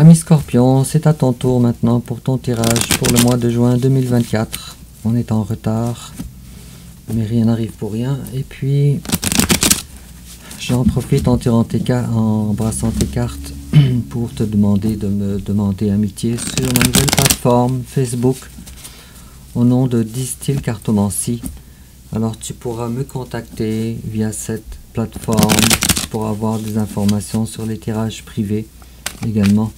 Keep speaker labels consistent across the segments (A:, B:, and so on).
A: Ami Scorpion, c'est à ton tour maintenant pour ton tirage pour le mois de juin 2024. On est en retard, mais rien n'arrive pour rien. Et puis, j'en profite en tirant en brassant tes cartes pour te demander de me demander amitié sur ma nouvelle plateforme Facebook au nom de Distill Cartomancie. Alors tu pourras me contacter via cette plateforme pour avoir des informations sur les tirages privés également.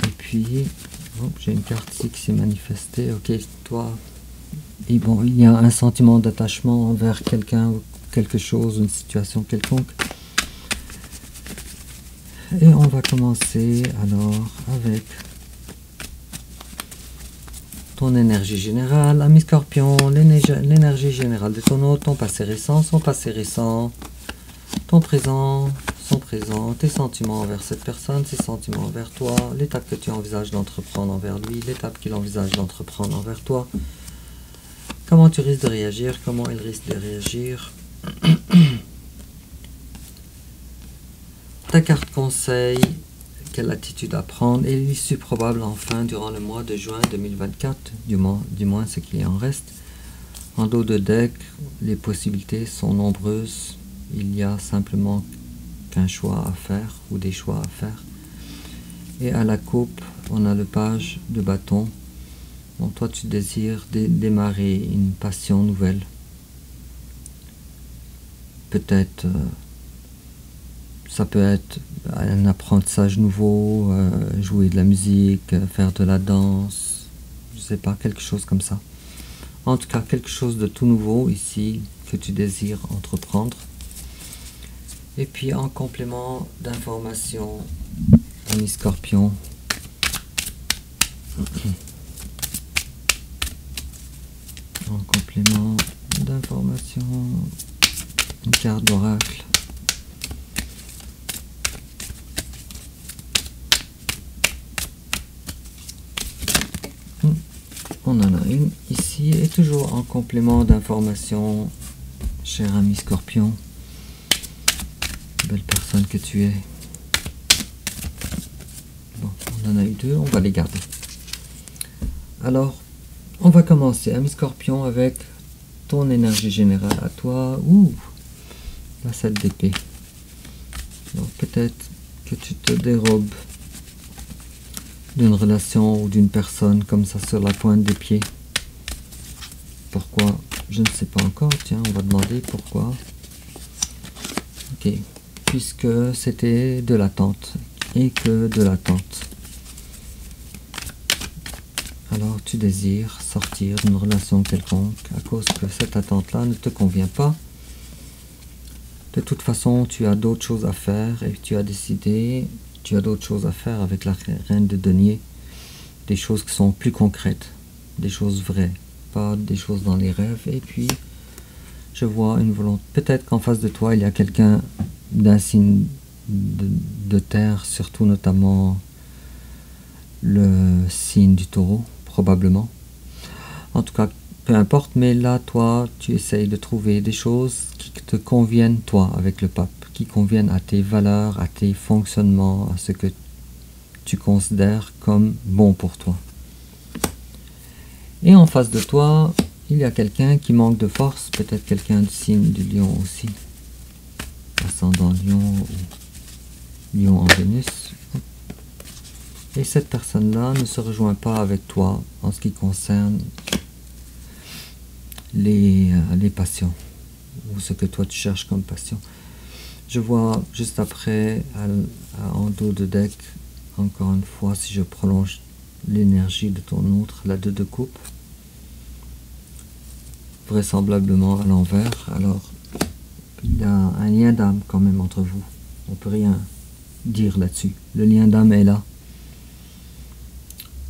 A: Et puis, j'ai une carte ici qui s'est manifestée. Ok, toi, et bon, il y a un sentiment d'attachement envers quelqu'un ou quelque chose, une situation quelconque. Et on va commencer alors avec ton énergie générale, ami Scorpion, l'énergie générale de ton hôte, ton passé récent, son passé récent, ton présent, son présent, tes sentiments envers cette personne, ses sentiments envers toi, l'étape que tu envisages d'entreprendre envers lui, l'étape qu'il envisage d'entreprendre envers toi, comment tu risques de réagir, comment il risque de réagir. Ta carte conseil, quelle attitude à prendre et l'issue probable enfin durant le mois de juin 2024, du moins ce qu'il en reste. En dos de deck, les possibilités sont nombreuses, il y a simplement qu'un choix à faire ou des choix à faire. Et à la coupe, on a le page de bâton. Donc toi tu désires démarrer une passion nouvelle. Peut-être... ça peut être un apprentissage nouveau, jouer de la musique, faire de la danse, je sais pas, quelque chose comme ça. En tout cas, quelque chose de tout nouveau ici que tu désires entreprendre. Et puis en complément d'information, ami Scorpion, en complément d'information, une carte d'oracle. On en a une ici et toujours en complément d'information, cher ami Scorpion, belle personne que tu es. Bon, on en a eu deux, on va les garder. Alors, on va commencer, ami Scorpion, avec ton énergie générale à toi. Ouh, la 7 d'épée. Donc peut-être que tu te dérobes d'une relation ou d'une personne comme ça sur la pointe des pieds. Pourquoi? Je ne sais pas encore. Tiens, on va demander pourquoi. Ok, puisque c'était de l'attente et que de l'attente. Alors tu désires sortir d'une relation quelconque à cause que cette attente-là ne te convient pas. De toute façon, tu as d'autres choses à faire et tu as décidé... Tu as d'autres choses à faire avec la reine de denier, des choses qui sont plus concrètes, des choses vraies, pas des choses dans les rêves. Et puis, je vois une volonté. Peut-être qu'en face de toi, il y a quelqu'un d'un signe de terre, surtout notamment le signe du taureau, probablement. En tout cas, peu importe, mais là, toi, tu essayes de trouver des choses qui te conviennent, toi, avec le pape, qui conviennent à tes valeurs, à tes fonctionnements, à ce que tu considères comme bon pour toi. Et en face de toi, il y a quelqu'un qui manque de force, peut-être quelqu'un du signe du lion aussi. Ascendant lion ou lion en Vénus. Et cette personne-là ne se rejoint pas avec toi en ce qui concerne les passions, ou ce que toi tu cherches comme passion. Je vois juste après, en dos de deck, encore une fois, si je prolonge l'énergie de ton autre, la 2 de coupe, vraisemblablement à l'envers. Alors, il y a un lien d'âme quand même entre vous. On peut rien dire là-dessus. Le lien d'âme est là.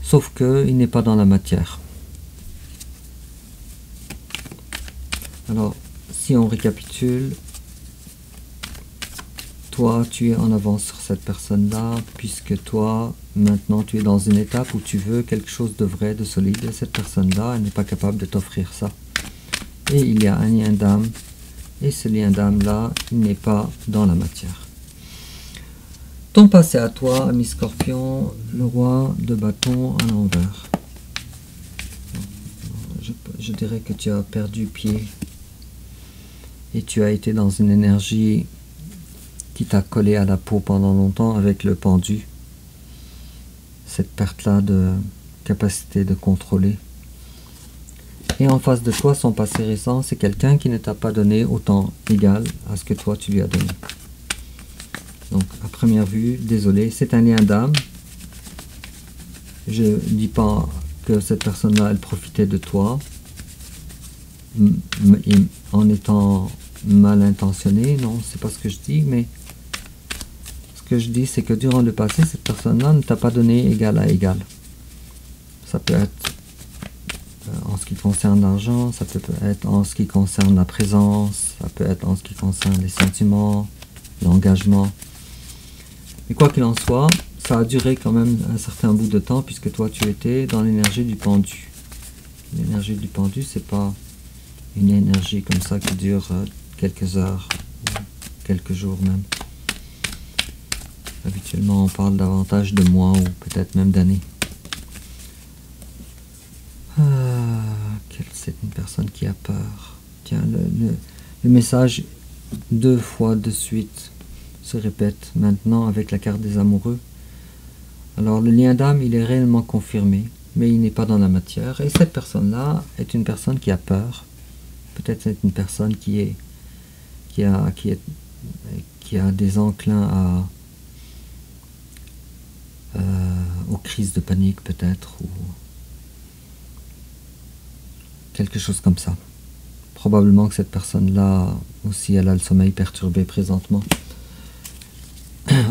A: Sauf que il n'est pas dans la matière. Alors, si on récapitule, toi, tu es en avance sur cette personne-là, puisque toi, maintenant, tu es dans une étape où tu veux quelque chose de vrai, de solide, et cette personne-là, elle n'est pas capable de t'offrir ça. Et il y a un lien d'âme, et ce lien d'âme-là, il n'est pas dans la matière. Ton passé à toi, ami Scorpion, le roi de bâton à l'envers. Je dirais que tu as perdu pied et tu as été dans une énergie qui t'a collé à la peau pendant longtemps avec le pendu. Cette perte-là de capacité de contrôler. Et en face de toi, son passé récent, c'est quelqu'un qui ne t'a pas donné autant égal à ce que toi tu lui as donné. Donc, à première vue, désolé, c'est un lien d'âme. Je ne dis pas que cette personne-là, elle profitait de toi en étant mal intentionnée. Non, c'est pas ce que je dis, mais ce que je dis, c'est que durant le passé, cette personne-là ne t'a pas donné égal à égal. Ça peut être en ce qui concerne l'argent, ça peut être en ce qui concerne la présence, ça peut être en ce qui concerne les sentiments, l'engagement. Mais quoi qu'il en soit, ça a duré quand même un certain bout de temps puisque toi tu étais dans l'énergie du pendu. L'énergie du pendu, c'est pas une énergie comme ça qui dure quelques heures, quelques jours même. Habituellement on parle davantage de mois ou peut-être même d'années. C'est une personne qui a peur. Tiens, le message 2 fois de suite se répète maintenant avec la carte des amoureux. Alors le lien d'âme, il est réellement confirmé, mais il n'est pas dans la matière. Et cette personne-là est une personne qui a peur. Peut-être c'est une personne qui a des enclins aux crises de panique peut-être, ou quelque chose comme ça. Probablement que cette personne-là aussi, elle a le sommeil perturbé présentement.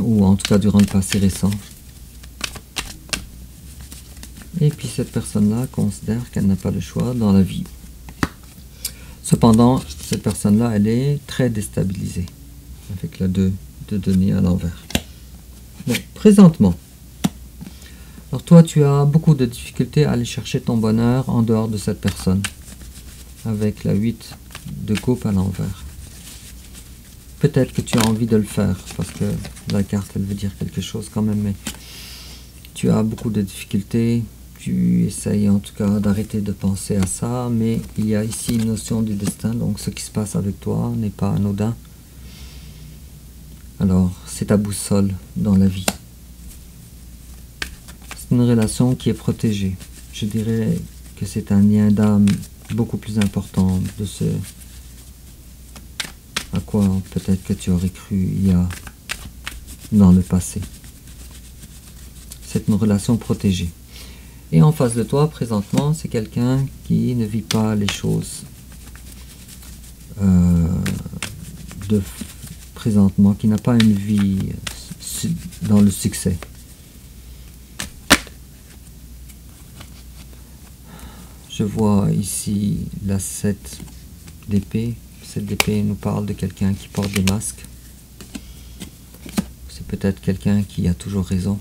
A: Ou en tout cas durant le passé récent. Et puis cette personne-là considère qu'elle n'a pas le choix dans la vie. Cependant, cette personne-là, elle est très déstabilisée. Avec la 2 de denier à l'envers. Bon, présentement. Alors toi, tu as beaucoup de difficultés à aller chercher ton bonheur en dehors de cette personne. Avec la 8 de coupe à l'envers. Peut-être que tu as envie de le faire, parce que la carte, elle veut dire quelque chose quand même, mais tu as beaucoup de difficultés, tu essayes en tout cas d'arrêter de penser à ça, mais il y a ici une notion du destin, donc ce qui se passe avec toi n'est pas anodin. Alors, c'est ta boussole dans la vie. C'est une relation qui est protégée. Je dirais que c'est un lien d'âme beaucoup plus important de ce à quoi peut-être que tu aurais cru il y a dans le passé. C'est une relation protégée. Et en face de toi, présentement, c'est quelqu'un qui ne vit pas les choses présentement, qui n'a pas une vie dans le succès. Je vois ici la 7 d'épée. Cette d'épée nous parle de quelqu'un qui porte des masques. C'est peut-être quelqu'un qui a toujours raison.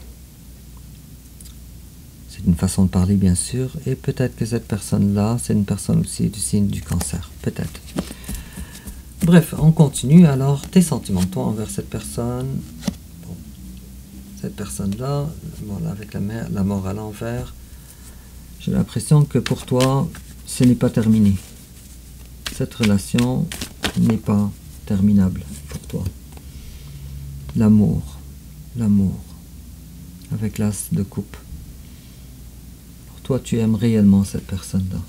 A: C'est une façon de parler, bien sûr. Et peut-être que cette personne-là, c'est une personne aussi du signe du cancer. Peut-être. Bref, on continue. Alors, tes sentiments, toi, envers cette personne. Bon. Cette personne-là, voilà, avec la mort à l'envers. J'ai l'impression que pour toi, ce n'est pas terminé. Cette relation n'est pas terminable pour toi. L'amour, avec l'as de coupe. Pour toi, tu aimes réellement cette personne-là.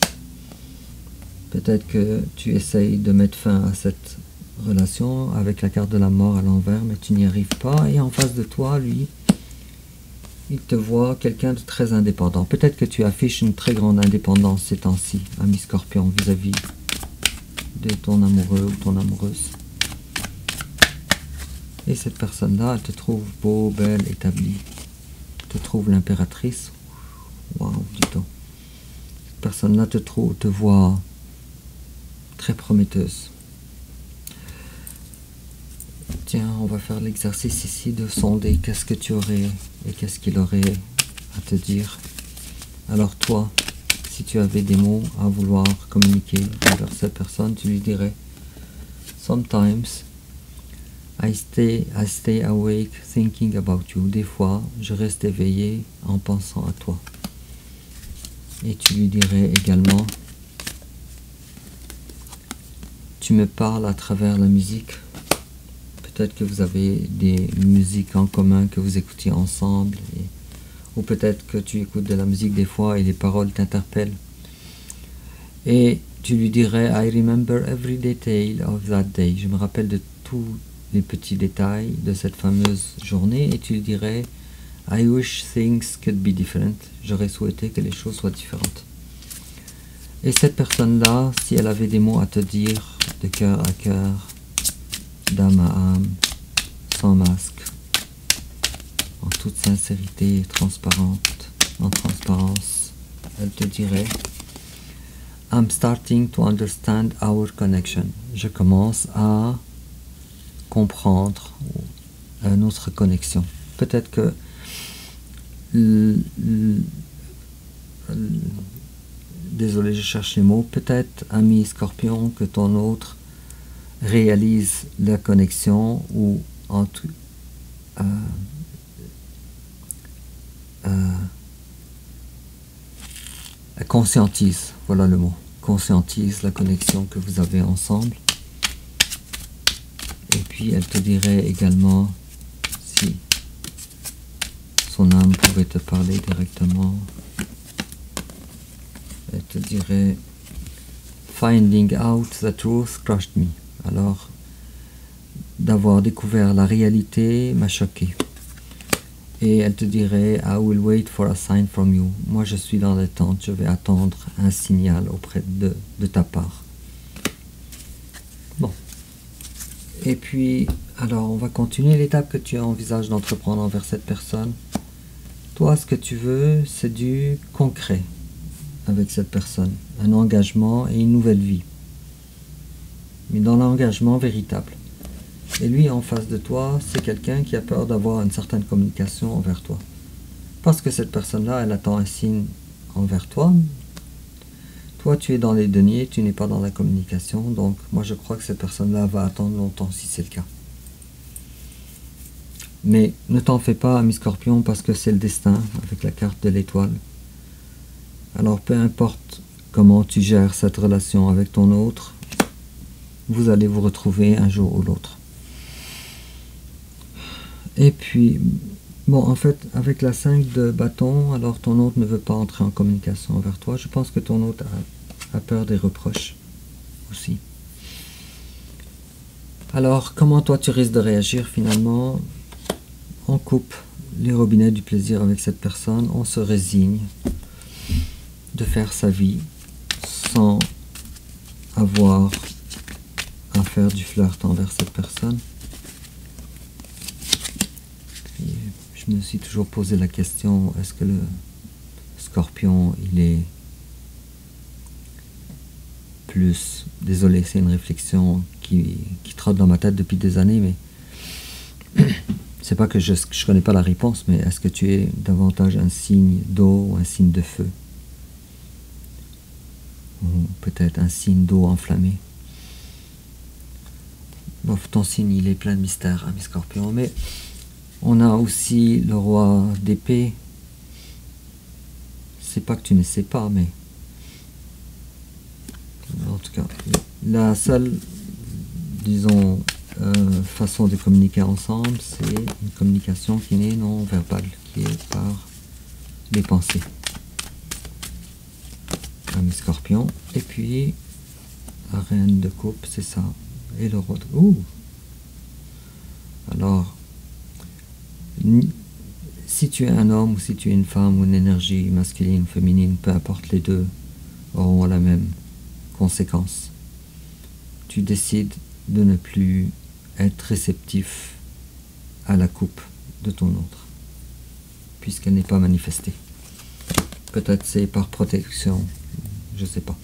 A: Peut-être que tu essayes de mettre fin à cette relation avec la carte de la mort à l'envers, mais tu n'y arrives pas. Et en face de toi, lui, il te voit quelqu'un de très indépendant. Peut-être que tu affiches une très grande indépendance ces temps-ci, ami Scorpion, vis-à-vis de ton amoureux ou ton amoureuse. Et cette personne-là, elle te trouve beau, belle, établie. Te trouve l'impératrice. Waouh, dis donc. Cette personne-là te voit très prometteuse. Tiens, on va faire l'exercice ici de sonder qu'est-ce que tu aurais et qu'est-ce qu'il aurait à te dire. Alors toi, si tu avais des mots à vouloir communiquer envers cette personne, tu lui dirais: Sometimes I stay awake thinking about you. Des fois, je reste éveillé en pensant à toi. Et tu lui dirais également, tu me parles à travers la musique. Peut-être que vous avez des musiques en commun que vous écoutiez ensemble. Ou peut-être que tu écoutes de la musique des fois et les paroles t'interpellent. Et tu lui dirais, I remember every detail of that day. Je me rappelle de tous les petits détails de cette fameuse journée. Et tu lui dirais, I wish things could be different. J'aurais souhaité que les choses soient différentes. Et cette personne-là, si elle avait des mots à te dire de cœur à cœur, d'âme à âme, sans masque, en toute sincérité, en transparence, elle te dirait, I'm starting to understand our connection. Je commence à comprendre notre connexion. Peut-être que désolé, je cherche les mots. Peut-être, ami Scorpion, que ton autre réalise la connexion ou en tout conscientise, voilà le mot, conscientise la connexion que vous avez ensemble. Et puis elle te dirait également, si son âme pouvait te parler directement, elle te dirait, finding out the truth crushed me. Alors, d'avoir découvert la réalité m'a choqué. Et elle te dirait, I will wait for a sign from you. Moi, je suis dans l'attente, je vais attendre un signal auprès de ta part. Bon. Et puis, alors, on va continuer l'étape que tu envisages d'entreprendre envers cette personne. Toi, ce que tu veux, c'est du concret avec cette personne. Un engagement et une nouvelle vie. Mais dans l'engagement véritable. Et lui, en face de toi, c'est quelqu'un qui a peur d'avoir une certaine communication envers toi. Parce que cette personne-là, elle attend un signe envers toi. Toi, tu es dans les deniers, tu n'es pas dans la communication. Donc, moi, je crois que cette personne-là va attendre longtemps si c'est le cas. Mais ne t'en fais pas, ami Scorpion, parce que c'est le destin, avec la carte de l'étoile. Alors, peu importe comment tu gères cette relation avec ton autre, vous allez vous retrouver un jour ou l'autre. Et puis, bon, en fait, avec la 5 de bâton, alors ton autre ne veut pas entrer en communication envers toi. Je pense que ton autre a peur des reproches aussi. Alors, comment toi tu risques de réagir finalement? On coupe les robinets du plaisir avec cette personne, on se résigne de faire sa vie sans avoir à faire du flirt envers cette personne. Et je me suis toujours posé la question, est-ce que le Scorpion, il est plus... Désolé, c'est une réflexion qui trotte dans ma tête depuis des années, mais c'est pas que je connais pas la réponse, mais est-ce que tu es davantage un signe d'eau ou un signe de feu? Ou peut-être un signe d'eau enflammée. Bon, ton signe, il est plein de mystères, ami Scorpion, mais on a aussi le roi d'épée. C'est pas que tu ne sais pas, mais en tout cas, la seule, disons, façon de communiquer ensemble, c'est une communication qui n'est non verbale, qui est par les pensées. Ami Scorpion, et puis la reine de coupe, c'est ça, et le roi de... Alors, si tu es un homme ou si tu es une femme ou une énergie masculine, féminine, peu importe, les deux auront la même conséquence. Tu décides de ne plus être réceptif à la coupe de ton autre, puisqu'elle n'est pas manifestée. Peut-être c'est par protection, je sais pas.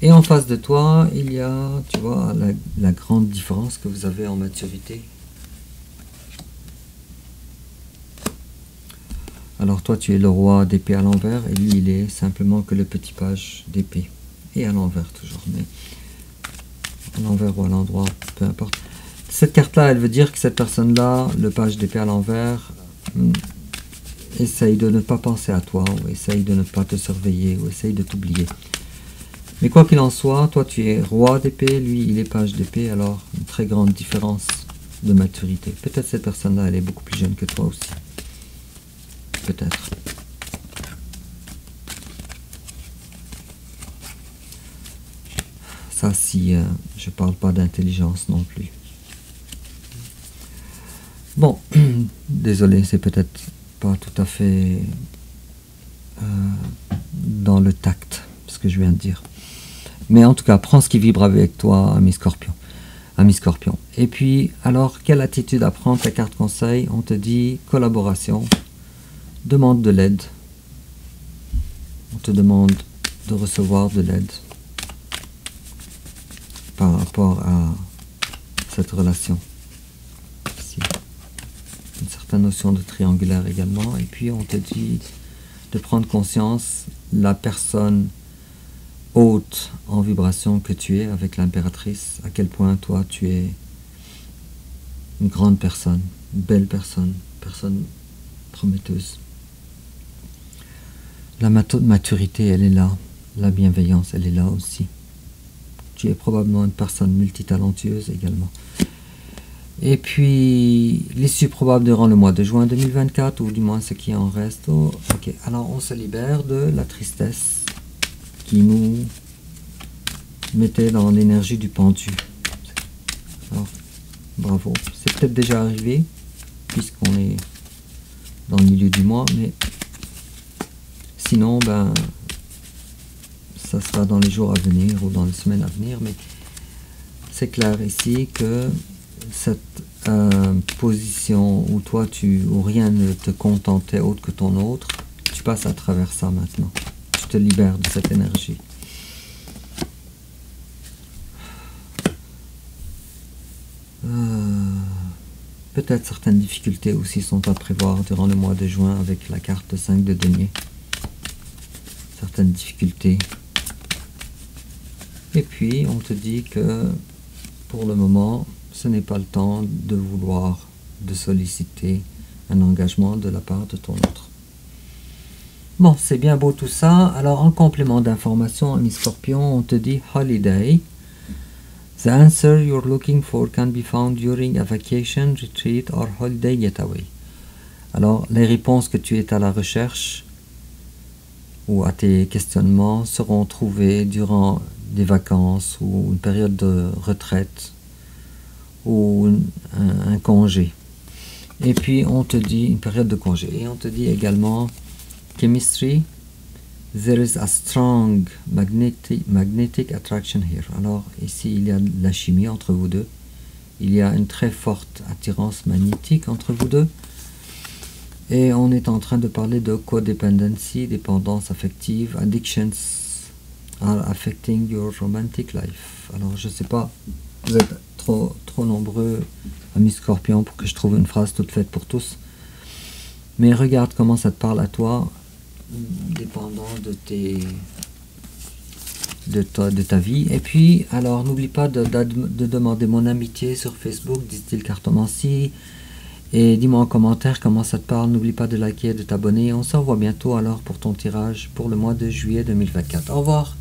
A: Et en face de toi, il y a, tu vois, la grande différence que vous avez en maturité. Alors toi, tu es le roi d'épée à l'envers, et lui, il est simplement que le petit page d'épée. Et à l'envers toujours, mais à l'envers ou à l'endroit, peu importe. Cette carte-là, elle veut dire que cette personne-là, le page d'épée à l'envers, essaye de ne pas penser à toi, ou essaye de ne pas te surveiller, ou essaye de t'oublier. Mais quoi qu'il en soit, toi tu es roi d'épée, lui il est page d'épée, alors une très grande différence de maturité. Peut-être cette personne-là, elle est beaucoup plus jeune que toi aussi. Peut-être. Ça, si je parle pas d'intelligence non plus. Bon, désolé, c'est peut-être pas tout à fait dans le tact, ce que je viens de dire. Mais en tout cas, prends ce qui vibre avec toi, ami Scorpion. Ami Scorpion. Et puis, alors, quelle attitude à prendre? Ta carte conseil, on te dit collaboration, demande de l'aide. On te demande de recevoir de l'aide par rapport à cette relation. Ici. Une certaine notion de triangulaire également. Et puis, on te dit de prendre conscience, la personne haute en vibration que tu es avec l'impératrice, à quel point toi tu es une grande personne, une belle personne, personne prometteuse. La maturité, elle est là, la bienveillance, elle est là aussi. Tu es probablement une personne multitalentueuse également. Et puis, l'issue probable durant le mois de juin 2024, ou du moins ce qui en reste. Oh, ok, alors on se libère de la tristesse qui nous mettait dans l'énergie du pendu. Alors, bravo. C'est peut-être déjà arrivé, puisqu'on est dans le milieu du mois, mais sinon, ben, ça sera dans les jours à venir ou dans les semaines à venir, mais c'est clair ici que cette position où toi, où rien ne te contentait autre que ton autre, tu passes à travers ça maintenant. Tu te libères de cette énergie. Peut-être certaines difficultés aussi sont à prévoir durant le mois de juin avec la carte 5 de denier. Certaines difficultés. Et puis, on te dit que pour le moment, ce n'est pas le temps de vouloir, de solliciter un engagement de la part de ton autre. Bon, c'est bien beau tout ça. Alors, en complément d'information, ami Scorpion, on te dit holiday. The answer you're looking for can be found during a vacation, retreat or holiday getaway. Alors, les réponses que tu es à la recherche ou à tes questionnements seront trouvées durant des vacances ou une période de retraite ou un congé. Et puis, on te dit une période de congé. Et on te dit également chemistry. There is a strong magnetic attraction here. Alors, ici, il y a de la chimie entre vous deux. Il y a une très forte attirance magnétique entre vous deux. Et on est en train de parler de codependency, dépendance affective, addictions are affecting your romantic life. Alors, je sais pas, vous êtes trop nombreux, amis Scorpion, pour que je trouve une phrase toute faite pour tous. Mais regarde comment ça te parle à toi, dépendant de ta vie. Et puis, alors, n'oublie pas de demander mon amitié sur Facebook, dit-il Cartomancie. Et dis-moi en commentaire comment ça te parle. N'oublie pas de liker et de t'abonner. On se revoit bientôt alors pour ton tirage pour le mois de juillet 2024. Au revoir.